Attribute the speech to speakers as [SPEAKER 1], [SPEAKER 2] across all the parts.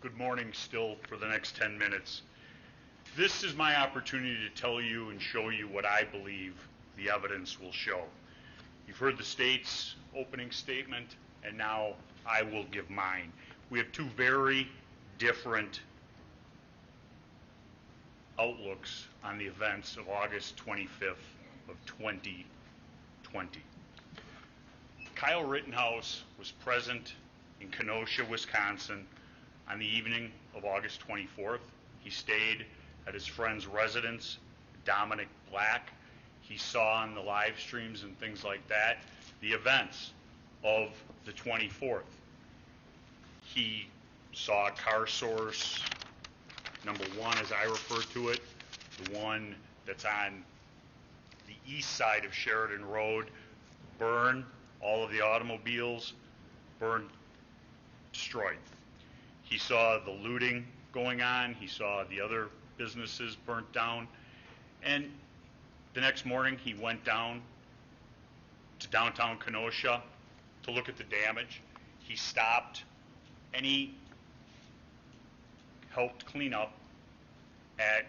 [SPEAKER 1] good morning still for the next 10 minutes. This is my opportunity to tell you and show you what I believe the evidence will show. You've heard the state's opening statement, and now I will give mine. We have two very different outlooks on the events of August 25th of 2020. Kyle Rittenhouse was present in Kenosha, Wisconsin on the evening of August 24th. He stayed at his friend's residence, Dominic Black. He saw on the live streams and things like that the events of the 24th. He saw Car Source number one, as I refer to it, the one that's on the east side of Sheridan Road, burn, all of the automobiles burned, destroyed. He saw the looting going on. He saw the other businesses burnt down. And the next morning, he went down to downtown Kenosha to look at the damage. He stopped and he helped clean up at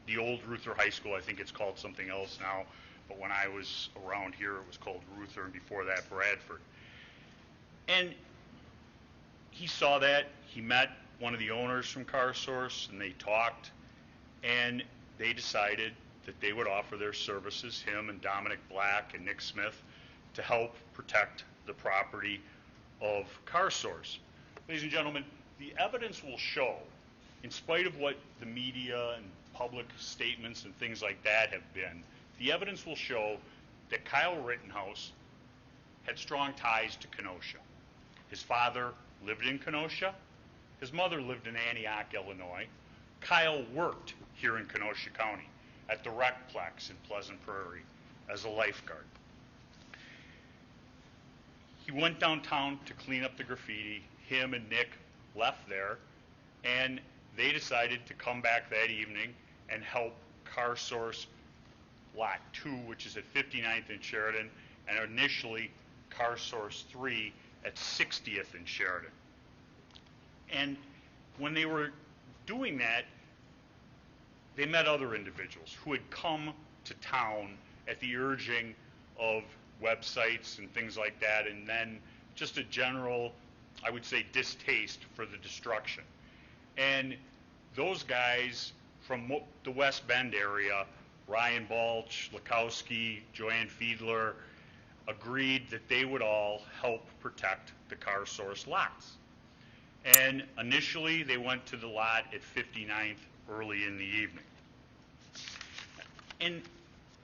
[SPEAKER 1] the old Ruther High School. I think it's called something else now, but when I was around here, it was called Ruther, and before that, Bradford. And he saw that. He met one of the owners from Car Source, and they talked, and they decided that they would offer their services, him and Dominic Black and Nick Smith, to help protect the property of Car Source. Ladies and gentlemen, the evidence will show, in spite of what the media and public statements and things like that have been, the evidence will show that Kyle Rittenhouse had strong ties to Kenosha. His father lived in Kenosha. His mother lived in Antioch, Illinois. Kyle worked here in Kenosha County at the Recplex in Pleasant Prairie as a lifeguard. He went downtown to clean up the graffiti. Him and Nick left there, and they decided to come back that evening and help Car Source Lot 2, which is at 59th and Sheridan, and initially Car Source 3 at 60th and Sheridan. And when they were doing that, they met other individuals who had come to town at the urging of websites and things like that, and then just a general, I would say, distaste for the destruction. And those guys from the West Bend area, Ryan Balch, Lukowski, Joanne Fiedler, agreed that they would all help protect the Car Source lots. And initially, they went to the lot at 59th early in the evening. And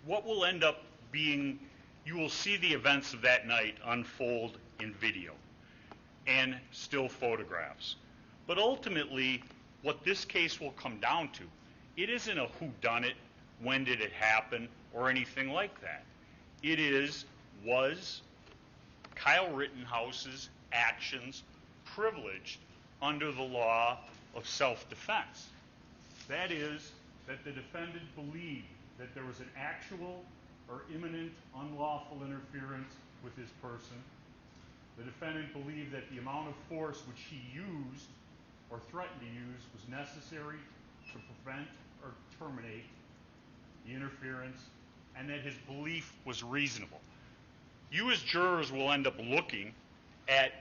[SPEAKER 1] what will end up being, you will see the events of that night unfold in video and still photographs. But ultimately, what this case will come down to, it isn't a whodunit, when did it happen, or anything like that. It is, was Kyle Rittenhouse's actions privileged under the law of self-defense? That is, that the defendant believed that there was an actual or imminent unlawful interference with his person. The defendant believed that the amount of force which he used or threatened to use was necessary to prevent or terminate the interference, and that his belief was reasonable. You as jurors will end up looking at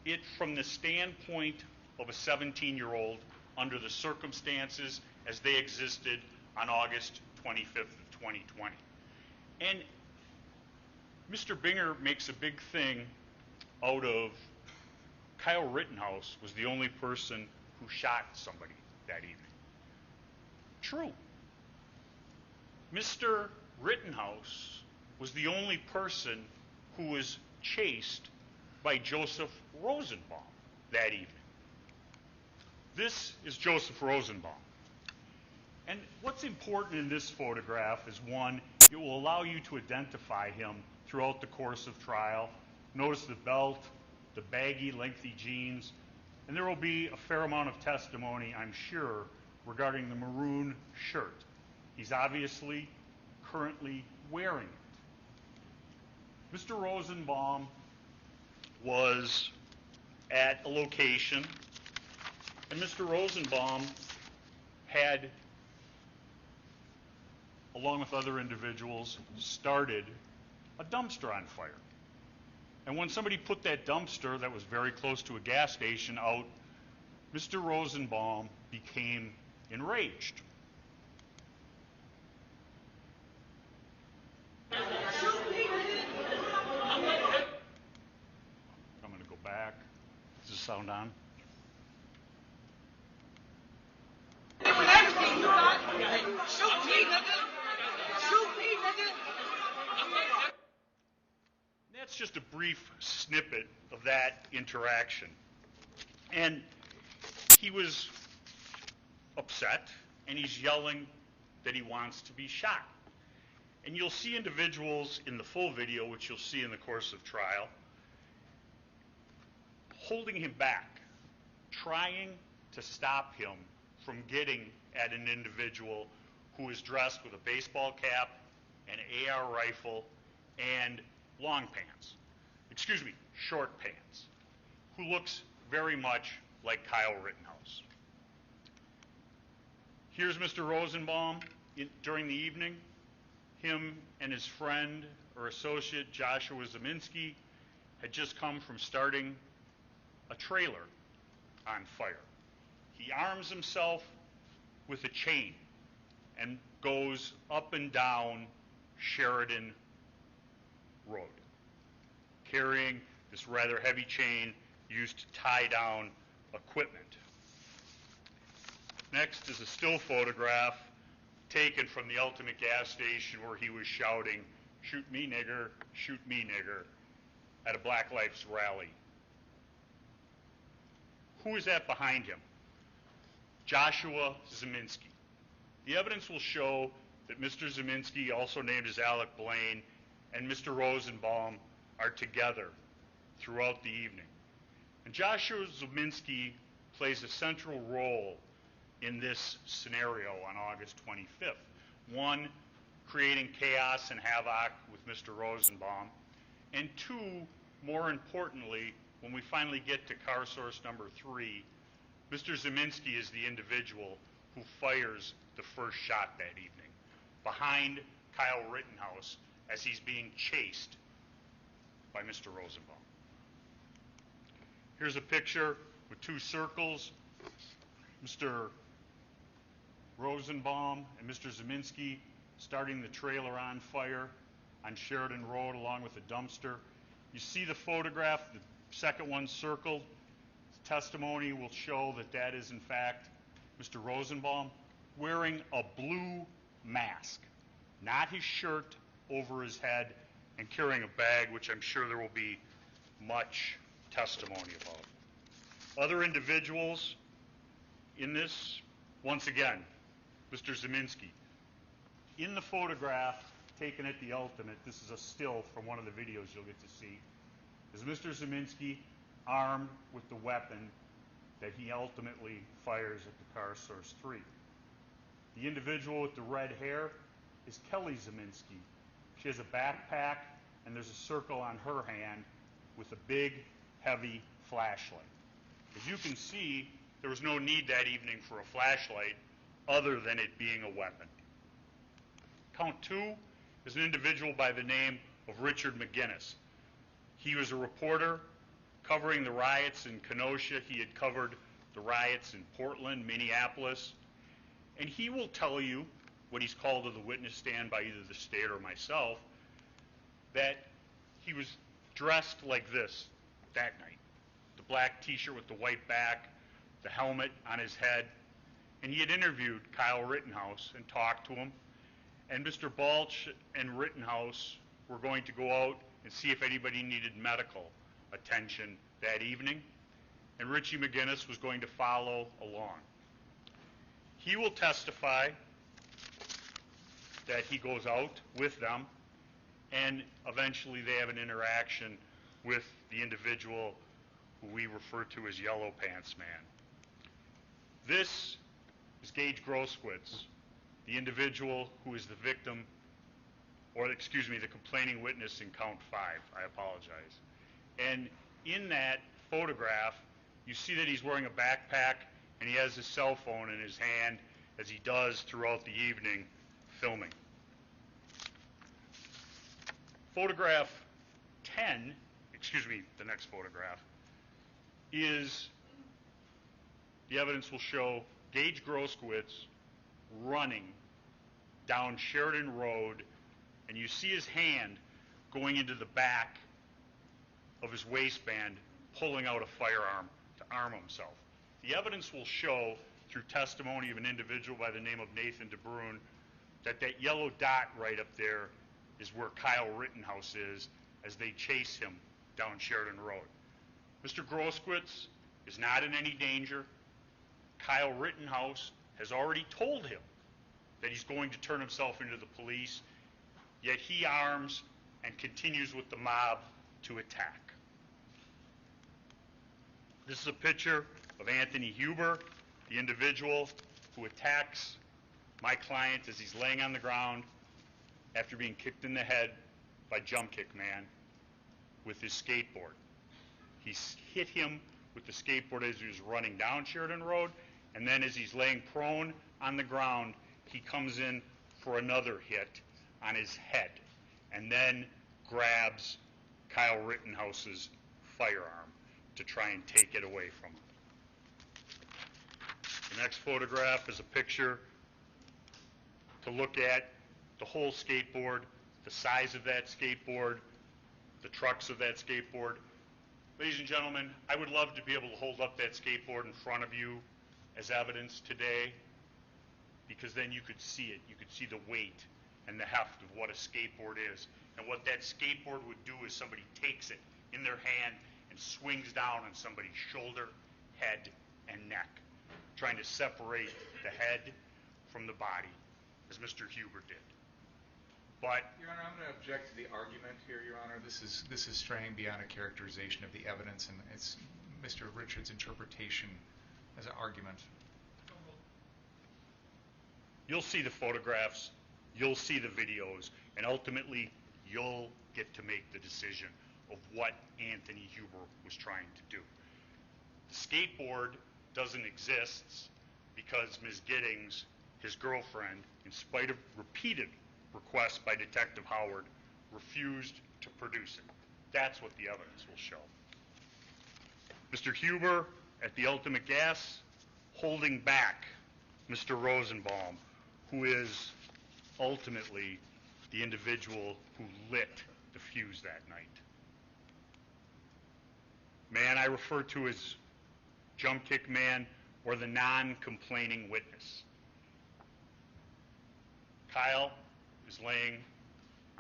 [SPEAKER 1] it from the standpoint of a 17-year-old under the circumstances as they existed on August 25th of 2020. And Mr. Binger makes a big thing out of Kyle Rittenhouse was the only person who shot somebody that evening. True. Mr. Rittenhouse was the only person who was chased by Joseph Rosenbaum that evening. This is Joseph Rosenbaum. And what's important in this photograph is, one, it will allow you to identify him throughout the course of trial. Notice the belt, the baggy, lengthy jeans, and there will be a fair amount of testimony, I'm sure, regarding the maroon shirt. He's obviously currently wearing it. Mr. Rosenbaum was at a location And Mr. Rosenbaum had, along with other individuals, started a dumpster on fire. And when somebody put that dumpster that was very close to a gas station out, Mr. Rosenbaum became enraged. I'm going to go back. Is the sound on? Shoot me, nigga! Shoot me, nigga! That's just a brief snippet of that interaction. And he was upset, and he's yelling that he wants to be shot. And you'll see individuals in the full video, which you'll see in the course of trial, holding him back, trying to stop him from getting at an individual who is dressed with a baseball cap, an AR rifle, and short pants, who looks very much like Kyle Rittenhouse. Here's Mr. Rosenbaum during the evening. Him and his friend or associate, Joshua Zeminski, had just come from starting a trailer on fire. He arms himself with a chain and goes up and down Sheridan Road, carrying this rather heavy chain used to tie down equipment. Next is a still photograph taken from the Ultimate gas station where he was shouting, "Shoot me, nigger, shoot me, nigger," at a Black Lives rally. Who is that behind him? Joshua Zeminski. The evidence will show that Mr. Zeminski, also named as Alec Blaine, and Mr. Rosenbaum are together throughout the evening. And Joshua Zeminski plays a central role in this scenario on August 25th. One, creating chaos and havoc with Mr. Rosenbaum, and two, more importantly, when we finally get to car source number 3, Mr. Zeminski is the individual who fires the first shot that evening, behind Kyle Rittenhouse as he's being chased by Mr. Rosenbaum. Here's a picture with 2 circles. Mr. Rosenbaum and Mr. Zeminski starting the trailer on fire on Sheridan Road along with a dumpster. You see the photograph, the second one circled. Testimony will show that that is in fact Mr. Rosenbaum wearing a blue mask, not his shirt over his head, and carrying a bag, which I'm sure there will be much testimony about. Other individuals in this, once again, Mr. Zeminski. In the photograph taken at the Ultimate, this is a still from one of the videos you'll get to see, is Mr. Zeminski armed with the weapon that he ultimately fires at the car source 3. The individual with the red hair is Kelly Zeminski. She has a backpack and there's a circle on her hand with a big, heavy flashlight. As you can see, there was no need that evening for a flashlight other than it being a weapon. Count 2 is an individual by the name of Richard McGinnis. He was a reporter covering the riots in Kenosha. He had covered the riots in Portland, Minneapolis, and he will tell you, what he's called to the witness stand by either the state or myself, that he was dressed like this that night. The black t-shirt with the white back, the helmet on his head, and he had interviewed Kyle Rittenhouse and talked to him, and Mr. Balch and Rittenhouse were going to go out and see if anybody needed medical attention that evening, and Richie McGinnis was going to follow along. He will testify that he goes out with them, and eventually they have an interaction with the individual who we refer to as Yellow Pants Man. This is Gage Grosskowitz, the individual who is the victim, or excuse me, the complaining witness in count 5. I apologize. And in that photograph, you see that he's wearing a backpack and he has his cell phone in his hand, as he does throughout the evening, filming. Photograph 10, the next photograph, is, the evidence will show Gage Groskowitz running down Sheridan Road, and you see his hand going into the back of his waistband, pulling out a firearm to arm himself. The evidence will show, through testimony of an individual by the name of Nathan DeBrune, that that yellow dot right up there is where Kyle Rittenhouse is as they chase him down Sheridan Road. Mr. Groskowitz is not in any danger. Kyle Rittenhouse has already told him that he's going to turn himself into the police, yet he arms and continues with the mob to attack. This is a picture of Anthony Huber, the individual who attacks my client as he's laying on the ground after being kicked in the head by Jump Kick Man with his skateboard. He hit him with the skateboard as he was running down Sheridan Road, and then as he's laying prone on the ground, he comes in for another hit on his head, and then grabs Kyle Rittenhouse's firearm to try and take it away from him. The next photograph is a picture to look at the whole skateboard, the size of that skateboard, the trucks of that skateboard. Ladies and gentlemen, I would love to be able to hold up that skateboard in front of you as evidence today, because then you could see it. You could see the weight and the heft of what a skateboard is. And what that skateboard would do is somebody takes it in their hand and swings down on somebody's shoulder, head, and neck, trying to separate the head from the body, as Mr. Huber did. But,
[SPEAKER 2] Your Honor, I'm going to object to the argument here, Your Honor. This is straying beyond a characterization of the evidence, and it's Mr. Richards' interpretation as an argument.
[SPEAKER 1] you'll see the photographs, you'll see the videos, and ultimately you'll get to make the decision of what Anthony Huber was trying to do. The skateboard doesn't exist because Ms. Giddings, his girlfriend, in spite of repeated requests by Detective Howard, refused to produce it. That's what the evidence will show. Mr. Huber, at the Ultimate Gas, holding back Mr. Rosenbaum, who is ultimately the individual who lit the fuse that night. Man I refer to as Jump Kick Man, or the non-complaining witness. Kyle is laying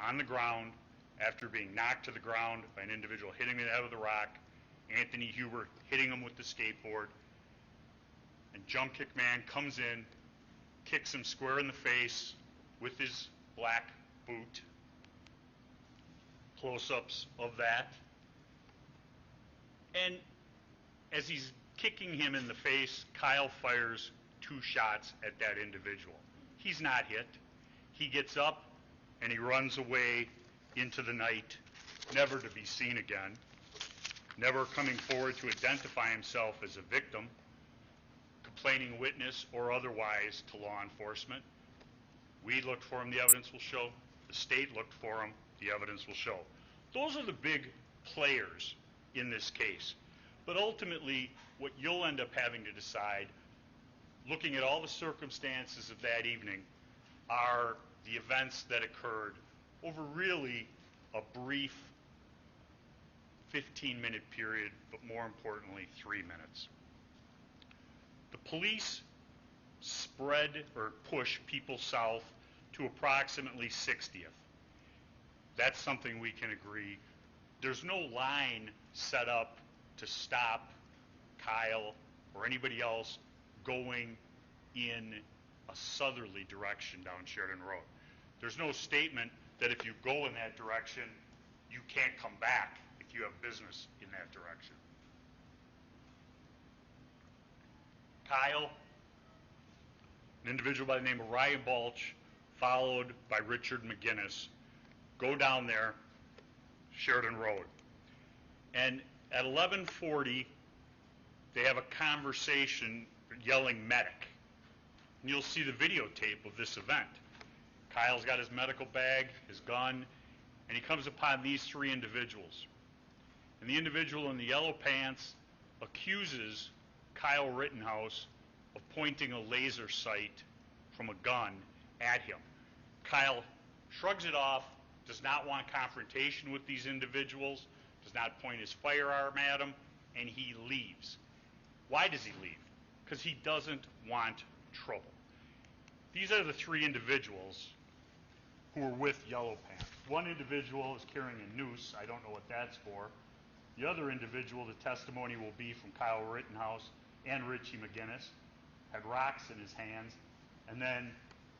[SPEAKER 1] on the ground after being knocked to the ground by an individual hitting him in the head with a rock, Anthony Huber hitting him with the skateboard, and Jump Kick Man comes in, kicks him square in the face with his black boot. Close-ups of that. And as he's kicking him in the face, Kyle fires 2 shots at that individual. He's not hit. He gets up and he runs away into the night, never to be seen again, never coming forward to identify himself as a victim, complaining witness, or otherwise to law enforcement. We looked for him, the evidence will show. The state looked for him, the evidence will show. Those are the big players in this case. But ultimately, what you'll end up having to decide, looking at all the circumstances of that evening, are the events that occurred over really a brief 15-minute period, but more importantly, 3 minutes. The police spread or push people south to approximately 60th. That's something we can agree. There's no line set up to stop Kyle or anybody else going in a southerly direction down Sheridan Road. There's no statement that if you go in that direction, you can't come back if you have business in that direction. Kyle, an individual by the name of Ryan Balch, followed by Richard McGinnis, go down there, Sheridan Road. And at 11:40, they have a conversation. yelling medic. And you'll see the videotape of this event. Kyle's got his medical bag, his gun, and he comes upon these three individuals. And the individual in the yellow pants accuses Kyle Rittenhouse of pointing a laser sight from a gun at him. Kyle shrugs it off, does not want confrontation with these individuals, does not point his firearm at them, and he leaves. Why does he leave? Because he doesn't want trouble. These are the three individuals who are with yellow pants. One individual is carrying a noose. I don't know what that's for. The other individual, the testimony will be from Kyle Rittenhouse and Richie McGinnis, had rocks in his hands. And then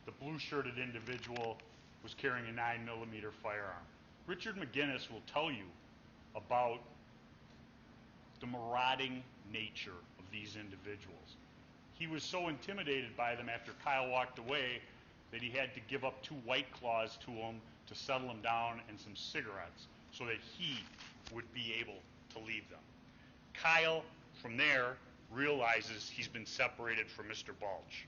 [SPEAKER 1] the blue-shirted individual was carrying a 9mm firearm. Richard McGinnis will tell you about the marauding nature of these individuals. He was so intimidated by them after Kyle walked away that he had to give up 2 White Claws to him to settle him down and some cigarettes so that he would be able to leave them. Kyle, from there, realizes he's been separated from Mr. Balch.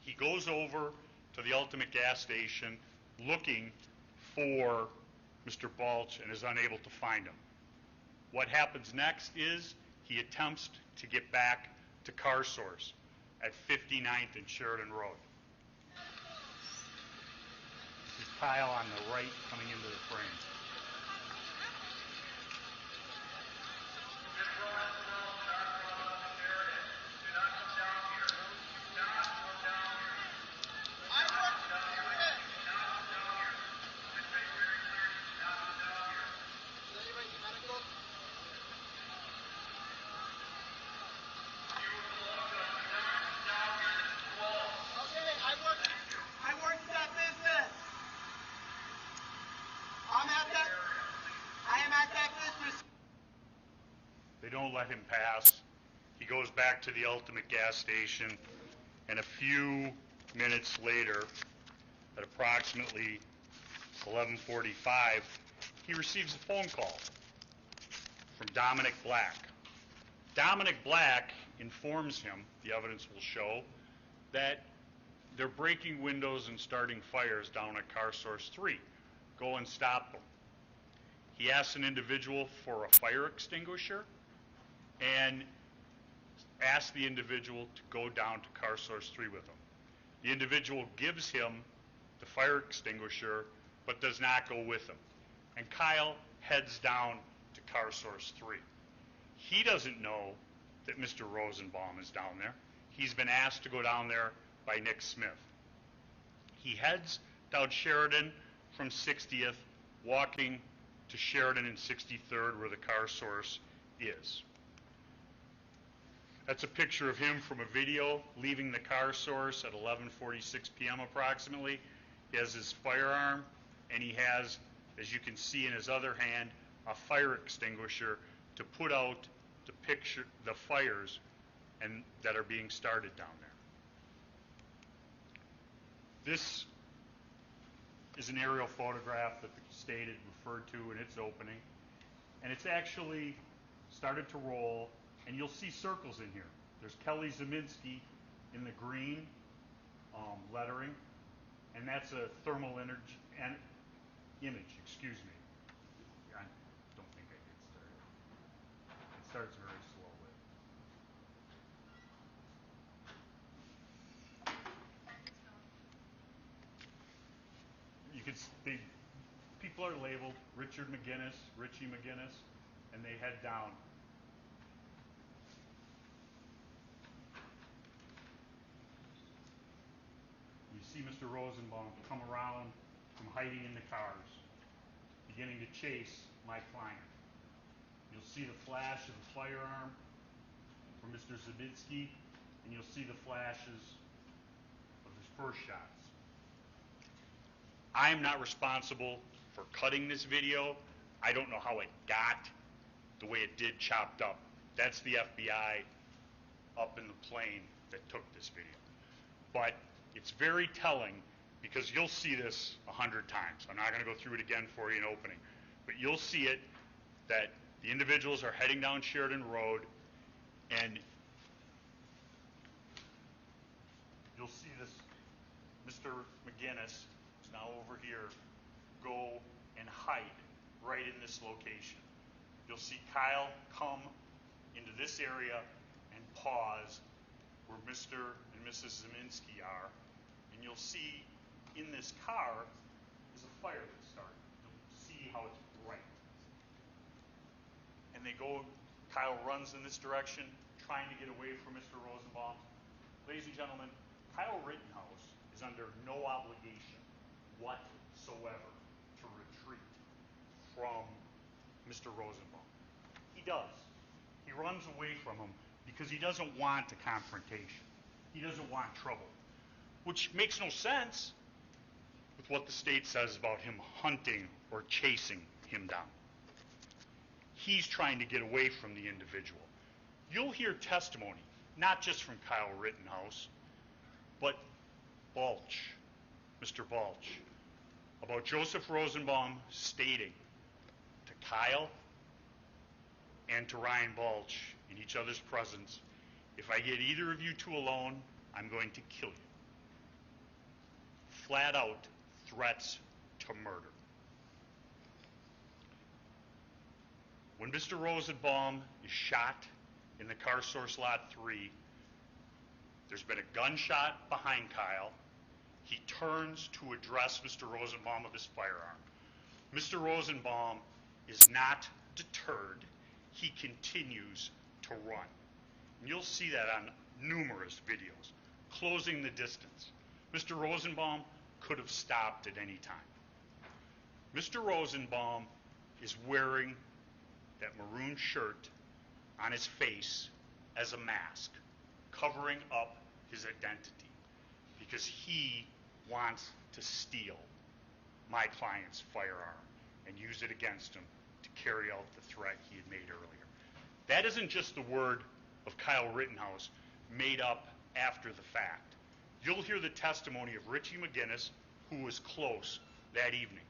[SPEAKER 1] He goes over to the Ultimate gas station looking for Mr. Balch and is unable to find him. What happens next is he attempts to get back to Car Source at 59th and Sheridan Road. This is Kyle on the right coming into the frame. They don't let him pass. He goes back to the Ultimate gas station, and a few minutes later, at approximately 11:45, he receives a phone call from Dominic Black. Dominic Black informs him, the evidence will show, that they're breaking windows and starting fires down at Car Source 3. Go and stop them. He asks an individual for a fire extinguisher and asks the individual to go down to Car Source 3 with him. The individual gives him the fire extinguisher but does not go with him. And Kyle heads down to Car Source 3. He doesn't know that Mr. Rosenbaum is down there. He's been asked to go down there by Nick Smith. He heads down Sheridan from 60th, walking to Sheridan and 63rd where the Car Source is. That's a picture of him from a video leaving the Car Source at 11:46 p.m. approximately. He has his firearm, and he has, as you can see in his other hand, a fire extinguisher to put out the fires that are being started down there. This is an aerial photograph that the state had referred to in its opening, and it's actually started to roll, and you'll see circles in here. There's Kelly Zeminski in the green lettering, and that's a thermal image, excuse me. I don't think I get started. It starts very slowly. You can see, people are labeled Richard McGinnis, Richie McGinnis, and they head down. You see Mr. Rosenbaum come around from hiding in the cars, beginning to chase my client. You'll see the flash of the firearm from Mr. Zabitsky, and you'll see the flashes of his first shots. I'm not responsible for cutting this video. I don't know how it got the way it did chopped up. That's the FBI up in the plane that took this video. But it's very telling because you'll see this 100 times. I'm not going to go through it again for you in opening, but you'll see it that the individuals are heading down Sheridan Road, and Mr. McGinnis, who's now over here, go and hide right in this location. You'll see Kyle come into this area and pause where Mr. and Mrs. Zeminski are, and you'll see in this car is a fire that started. You'll see how it's bright. And Kyle runs in this direction, trying to get away from Mr. Rosenbaum. Ladies and gentlemen, Kyle Rittenhouse is under no obligation whatsoever to retreat from Mr. Rosenbaum. He does. He runs away from him because he doesn't want a confrontation. He doesn't want trouble, which makes no sense with what the state says about him hunting or chasing him down. He's trying to get away from the individual. You'll hear testimony, not just from Kyle Rittenhouse, but Balch, Mr. Balch, about Joseph Rosenbaum stating to Kyle and to Ryan Balch in each other's presence, if I get either of you two alone, I'm going to kill you. Flat out threats to murder. When Mr. Rosenbaum is shot in the car source lot 3, there's been a gunshot behind Kyle. He turns to address Mr. Rosenbaum with his firearm. Mr. Rosenbaum is not deterred. He continues to run. And you'll see that on numerous videos, closing the distance. Mr. Rosenbaum could have stopped at any time. Mr. Rosenbaum is wearing that maroon shirt on his face as a mask, covering up his identity, because he wants to steal my client's firearm and use it against him to carry out the threat he had made earlier. That isn't just the word of Kyle Rittenhouse made up after the fact. You'll hear the testimony of Richie McGinnis, who was close that evening.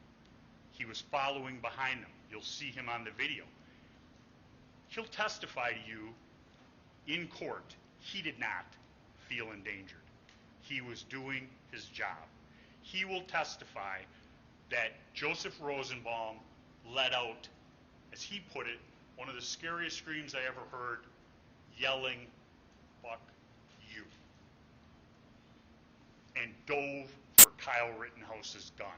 [SPEAKER 1] He was following behind them. You'll see him on the video. He'll testify to you in court. He did not feel endangered. He was doing his job. He will testify that Joseph Rosenbaum let out, as he put it, one of the scariest screams I ever heard, yelling, "Fuck you," and dove for Kyle Rittenhouse's gun.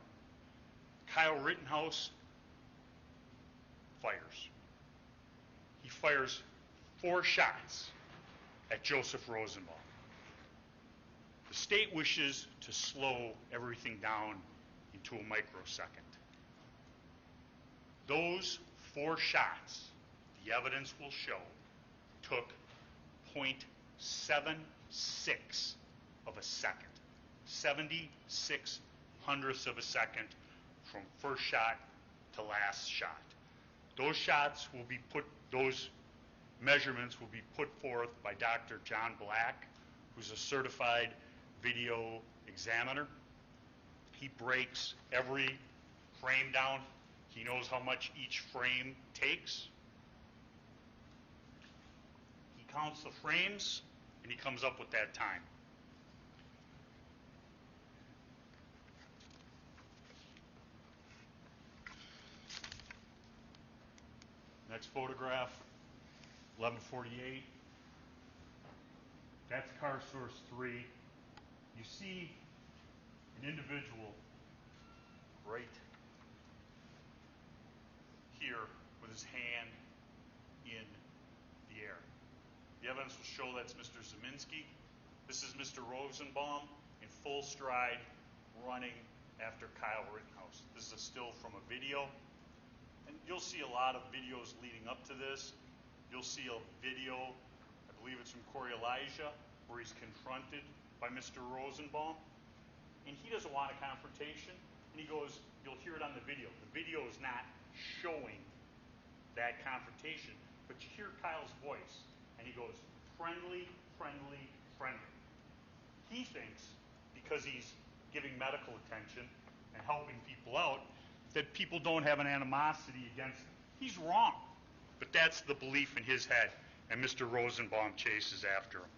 [SPEAKER 1] Kyle Rittenhouse fires. He fires 4 shots at Joseph Rosenbaum. The state wishes to slow everything down into a microsecond. Those 4 shots, the evidence will show, took 0.76 of a second, 76 hundredths of a second from first shot to last shot. Those measurements will be put forth by Dr. John Black, who's a certified video examiner. He breaks every frame down. He knows how much each frame takes. He counts the frames, and he comes up with that time. Next photograph, 11:48. That's car source 3. You see an individual right here with his hand in the air. The evidence will show that's Mr. Zeminski. This is Mr. Rosenbaum in full stride running after Kyle Rittenhouse. This is a still from a video. And you'll see a lot of videos leading up to this. You'll see a video, I believe it's from Corey Elijah, where he's confronted by Mr. Rosenbaum. And he doesn't want a confrontation. And he goes, you'll hear it on the video. The video is not showing that confrontation, but you hear Kyle's voice. And he goes, friendly, friendly, friendly. He thinks because he's giving medical attention and helping people out, that people don't have an animosity against him. He's wrong, but that's the belief in his head, and Mr. Rosenbaum chases after him.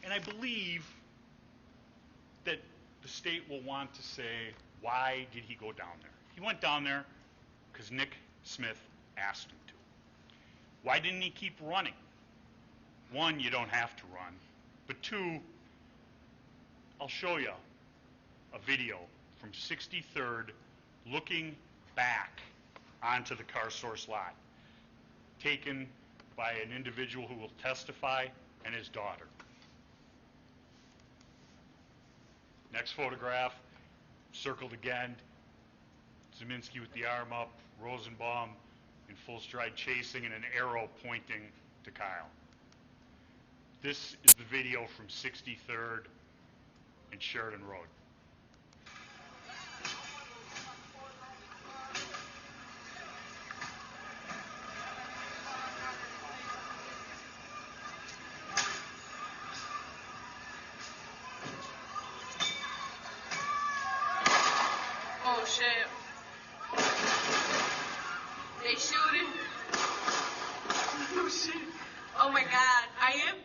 [SPEAKER 1] And I believe that the state will want to say, why did he go down there? He went down there because Nick Smith asked him to. Why didn't he keep running? One, you don't have to run. But two, I'll show you a video from 63rd looking back onto the car source lot, taken by an individual who will testify and his daughter. Next photograph, circled again, Zeminski with the arm up, Rosenbaum in full stride chasing and an arrow pointing to Kyle. This is the video from 63rd and Sheridan Road.
[SPEAKER 3] Oh shit. They shooting. Oh shit. Oh my god. I am.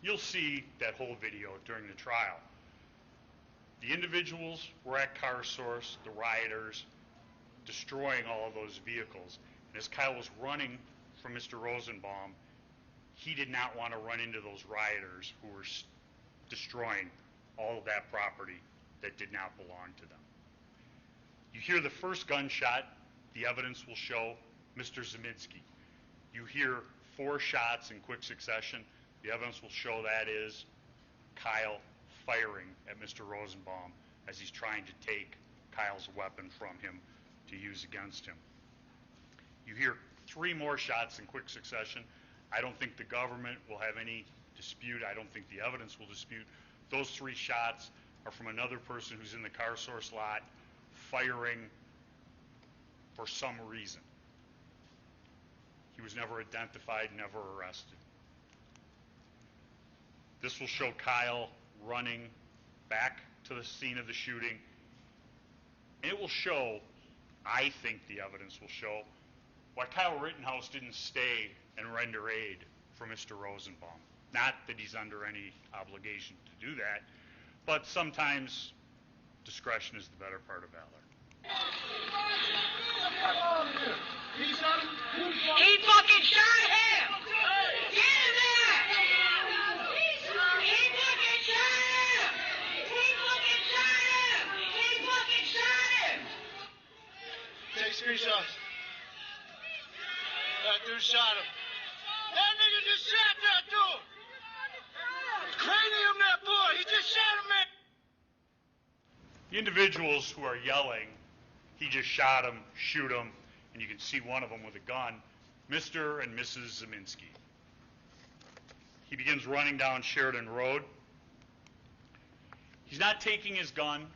[SPEAKER 1] You'll see that whole video during the trial. The individuals were at car source, the rioters, destroying all of those vehicles. And as Kyle was running from Mr. Rosenbaum, he did not want to run into those rioters who were destroying all of that property that did not belong to them. You hear the first gunshot, the evidence will show Mr. Zeminski. You hear 4 shots in quick succession. The evidence will show that is Kyle firing at Mr. Rosenbaum as he's trying to take Kyle's weapon from him to use against him. You hear 3 more shots in quick succession. I don't think the government will have any dispute. I don't think the evidence will dispute. Those 3 shots are from another person who's in the car source lot firing for some reason. He was never identified, never arrested. This will show Kyle running back to the scene of the shooting. And it will show, I think the evidence will show, why Kyle Rittenhouse didn't stay and render aid for Mr. Rosenbaum. Not that he's under any obligation to do that, but sometimes discretion is the better part of valor.
[SPEAKER 3] He fucking shot him! Get him there! He fucking shot him! He fucking shot him! He fucking shot him!
[SPEAKER 4] Take screenshots. That dude shot him. That nigga just shot that dude! Cranium that boy! He just shot him, man!
[SPEAKER 1] The individuals who are yelling, he just shot him, shoot him, and you can see one of them with a gun, Mr. and Mrs. Zeminski. He begins running down Sheridan Road. He's not taking his gun.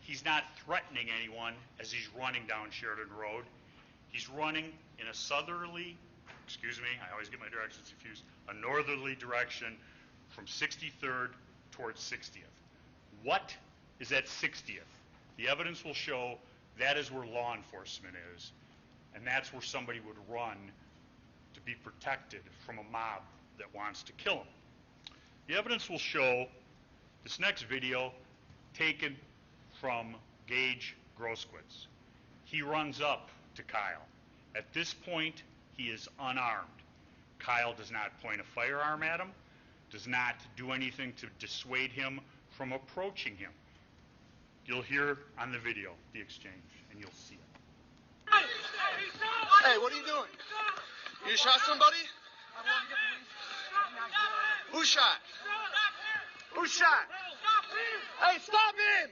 [SPEAKER 1] He's not threatening anyone as he's running down Sheridan Road. He's running in a southerly, I always get my directions confused, a northerly direction from 63rd towards 60th. What is at 60th? The evidence will show that is where law enforcement is, and that's where somebody would run to be protected from a mob that wants to kill him. The evidence will show this next video taken from Gage Grosquitz. He runs up to Kyle. At this point, he is unarmed. Kyle does not point a firearm at him, does not do anything to dissuade him from approaching him. You'll hear on the video the exchange, and you'll see it.
[SPEAKER 4] Hey, what are you doing? You shot somebody? Who shot? Who shot? Hey, stop him!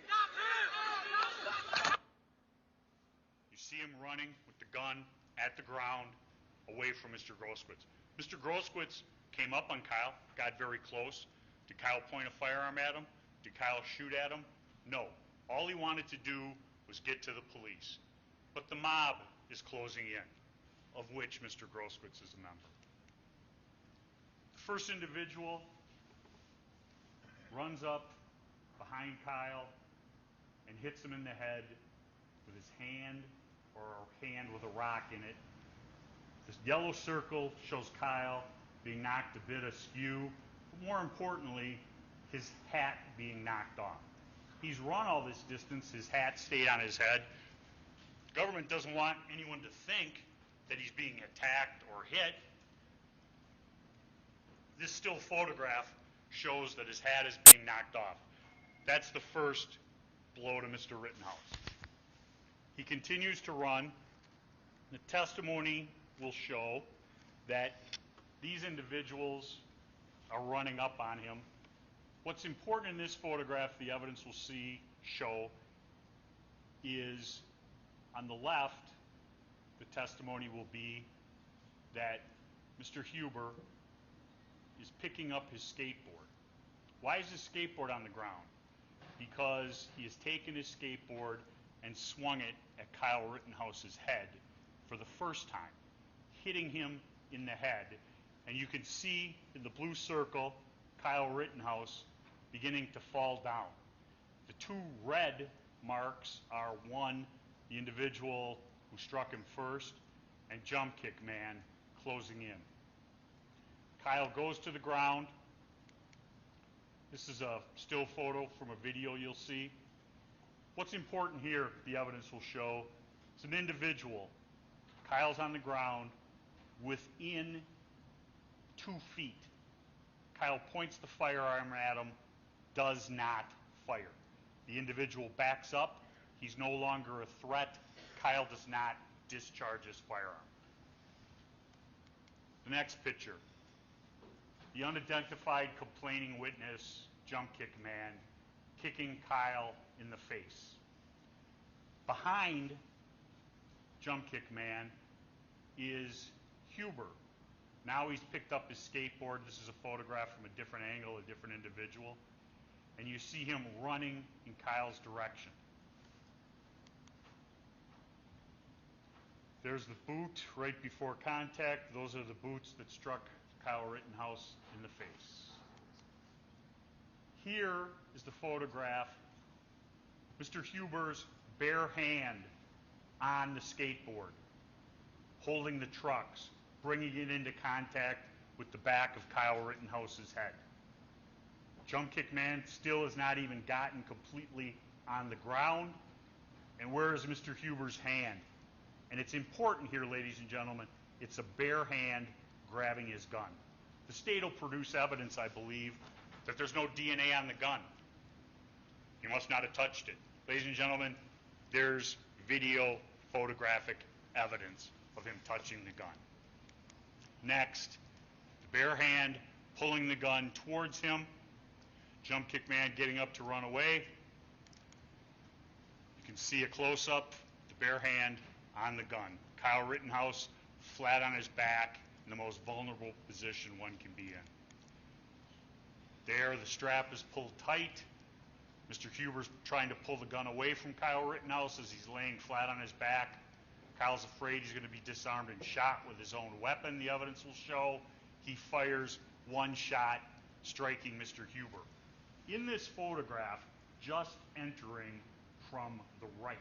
[SPEAKER 1] You see him running with the gun at the ground away from Mr. Grosquitz. Mr. Grosquitz came up on Kyle, got very close. Did Kyle point a firearm at him? Did Kyle shoot at him? No. All he wanted to do was get to the police. But the mob is closing in, of which Mr. Grosquitz is a member. The first individual runs up behind Kyle and hits him in the head with his hand, or a hand with a rock in it. This yellow circle shows Kyle being knocked a bit askew, but more importantly, his hat being knocked off. He's run all this distance, his hat stayed on his head. The government doesn't want anyone to think that he's being attacked or hit. This still photograph shows that his hat is being knocked off. That's the first blow to Mr. Rittenhouse. He continues to run. The testimony will show that these individuals are running up on him. What's important in this photograph, the evidence will show, is on the left, the testimony will be that Mr. Huber is picking up his skateboard. Why is his skateboard on the ground? Because he has taken his skateboard and swung it at Kyle Rittenhouse's head for the first time, hitting him in the head. And you can see in the blue circle Kyle Rittenhouse beginning to fall down. The two red marks are, one, the individual who struck him first, and Jump Kick Man closing in. Kyle goes to the ground. This is a still photo from a video you'll see. What's important here, the evidence will show, is an individual. Kyle's on the ground within 2 feet. Kyle points the firearm at him, does not fire. The individual backs up. He's no longer a threat. Kyle does not discharge his firearm. The next picture. The unidentified complaining witness, Jump Kick Man, kicking Kyle in the face. Behind Jump Kick Man is Huber. Now he's picked up his skateboard. This is a photograph from a different angle, a different individual. And you see him running in Kyle's direction. There's the boot right before contact. Those are the boots that struck Kyle Rittenhouse in the face. Here is the photograph. Mr. Huber's bare hand on the skateboard, holding the trucks, bringing it into contact with the back of Kyle Rittenhouse's head. Jump Kick Man still has not even gotten completely on the ground. And where is Mr. Huber's hand? And it's important here, ladies and gentlemen, it's a bare hand grabbing his gun. The state will produce evidence, I believe, that there's no DNA on the gun. He must not have touched it. Ladies and gentlemen, there's video photographic evidence of him touching the gun. Next, the bare hand pulling the gun towards him. Jump Kick Man getting up to run away. You can see a close-up, the bare hand on the gun. Kyle Rittenhouse flat on his back in the most vulnerable position one can be in. There, the strap is pulled tight. Mr. Huber's trying to pull the gun away from Kyle Rittenhouse as he's laying flat on his back. Kyle's afraid he's going to be disarmed and shot with his own weapon, the evidence will show. He fires one shot, striking Mr. Huber. In this photograph, just entering from the right,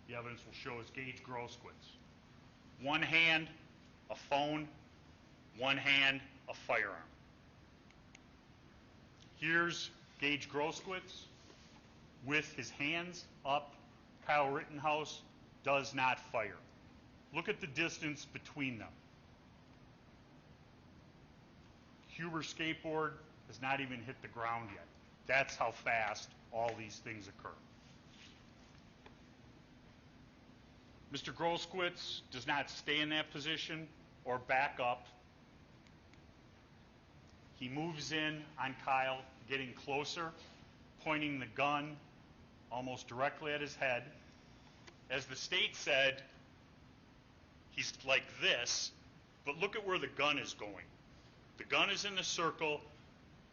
[SPEAKER 1] the evidence will show is Gage Grosskreutz. One hand, a phone, one hand, a firearm. Here's Gage Grosskreutz with his hands up. Kyle Rittenhouse does not fire. Look at the distance between them. Huber's skateboard has not even hit the ground yet. That's how fast all these things occur. Mr. Grosskreutz does not stay in that position or back up. He moves in on Kyle, getting closer, pointing the gun almost directly at his head. As the state said, he's like this, but look at where the gun is going. The gun is in the circle.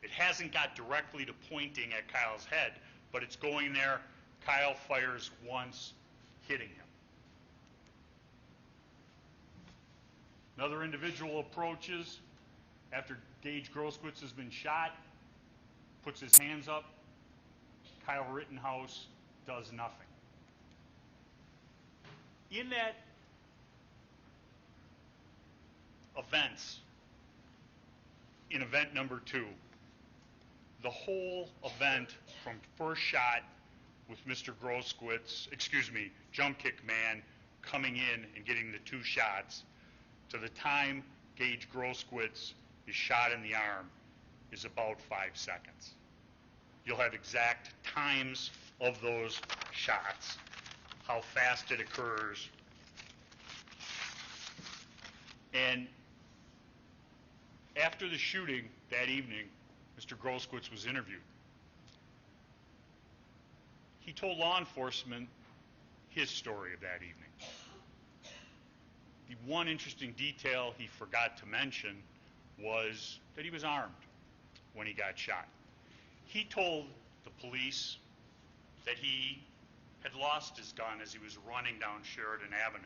[SPEAKER 1] It hasn't got directly to pointing at Kyle's head, but it's going there. Kyle fires once, hitting him. Another individual approaches after Gage Grosskreutz has been shot, puts his hands up. Kyle Rittenhouse does nothing. In that events in event number 2, the whole event from first shot with Mr. Jump Kick Man coming in and getting the 2 shots to the time Gage Groskowitz is shot in the arm is about 5 seconds. You'll have exact times of those shots, how fast it occurs. And after the shooting that evening, Mr. Groskowitz was interviewed. He told law enforcement his story of that evening. The one interesting detail he forgot to mention was that he was armed when he got shot. He told the police that he had lost his gun as he was running down Sheridan Avenue.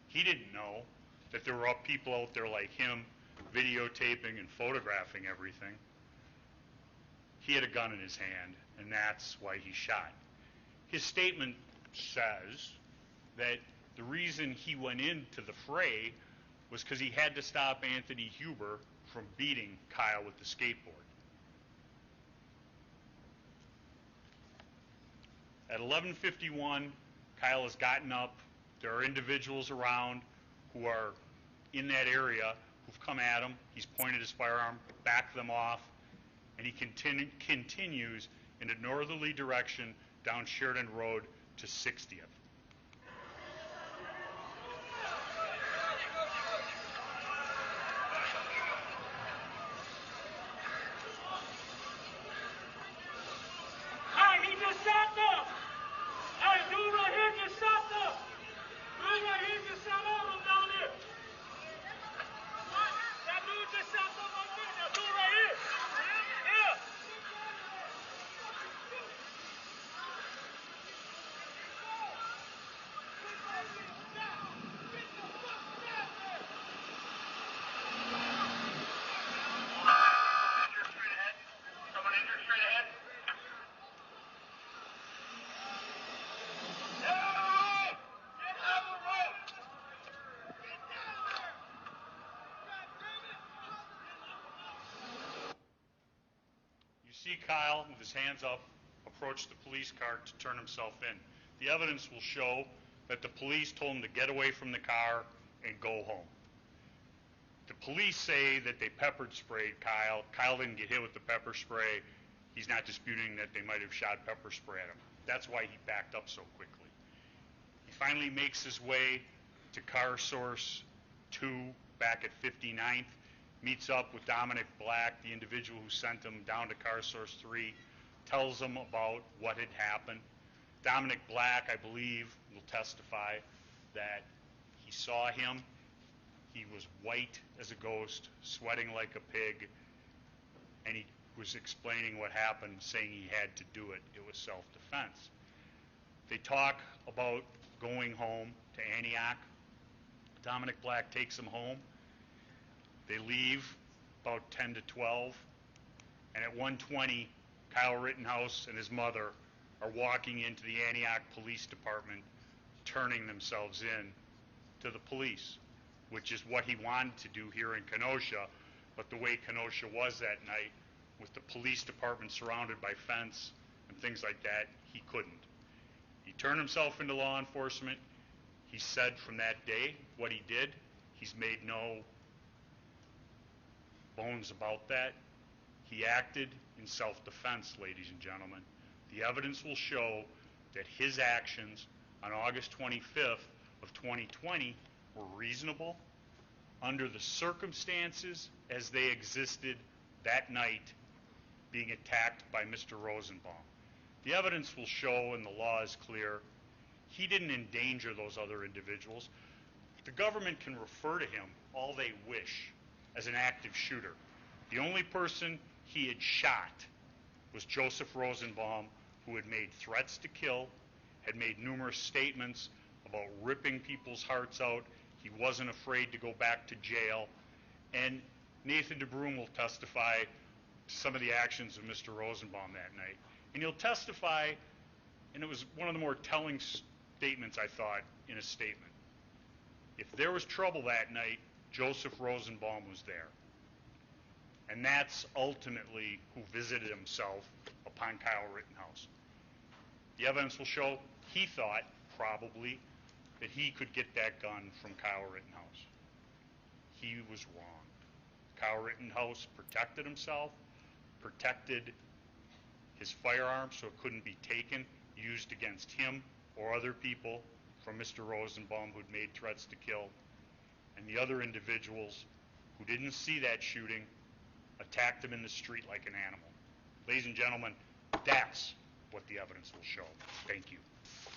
[SPEAKER 1] He didn't know that there were people out there like him videotaping and photographing everything. He had a gun in his hand, and that's why he shot. His statement says that the reason he went into the fray was because he had to stop Anthony Huber from beating Kyle with the skateboard. At 11:51, Kyle has gotten up. There are individuals around who are in that area who've come at him. He's pointed his firearm, backed them off, and he continues in a northerly direction down Sheridan Road to 60th.
[SPEAKER 5] Hey, he just shot them! Hey, dude right here just shot them! Dude right here just shot all of them down there! That dude just shot them right there! That dude right here! Yeah!
[SPEAKER 4] Someone injured straight ahead?
[SPEAKER 1] You see Kyle with his hands up approach the police car to turn himself in. The evidence will show that the police told him to get away from the car and go home. The police say that they peppered sprayed Kyle. Kyle didn't get hit with the pepper spray. He's not disputing that they might have shot pepper spray at him. That's why he backed up so quickly. He finally makes his way to car source 2 back at 59th, meets up with Dominic Black, the individual who sent him down to car source 3, tells him about what had happened. Dominic Black, I believe, will testify that he saw him. He was white as a ghost, sweating like a pig, and he was explaining what happened, saying he had to do it. It was self-defense. They talk about going home to Antioch. Dominic Black takes him home. They leave about 10 to 12, and at 1:20, Kyle Rittenhouse and his mother are walking into the Antioch Police Department, turning themselves in to the police, which is what he wanted to do here in Kenosha, but the way Kenosha was that night, with the police department surrounded by fence and things like that, he couldn't. He turned himself into law enforcement. He said from that day what he did. He's made no bones about that. He acted in self-defense, ladies and gentlemen. The evidence will show that his actions on August 25th of 2020 were reasonable under the circumstances as they existed that night, being attacked by Mr. Rosenbaum. The evidence will show, and the law is clear, he didn't endanger those other individuals. The government can refer to him all they wish as an active shooter. The only person he had shot was Joseph Rosenbaum, who had made threats to kill, had made numerous statements about ripping people's hearts out. He wasn't afraid to go back to jail. And Nathan DeBroom will testify to some of the actions of Mr. Rosenbaum that night. And he'll testify, and it was one of the more telling statements, I thought, in a statement. If there was trouble that night, Joseph Rosenbaum was there. And that's ultimately who visited himself upon Kyle Rittenhouse. The evidence will show he thought, probably, that he could get that gun from Kyle Rittenhouse. He was wrong. Kyle Rittenhouse protected himself, protected his firearm so it couldn't be taken, used against him or other people from Mr. Rosenbaum who'd made threats to kill, and the other individuals who didn't see that shooting attacked him in the street like an animal. Ladies and gentlemen, that's what the evidence will show. Thank you.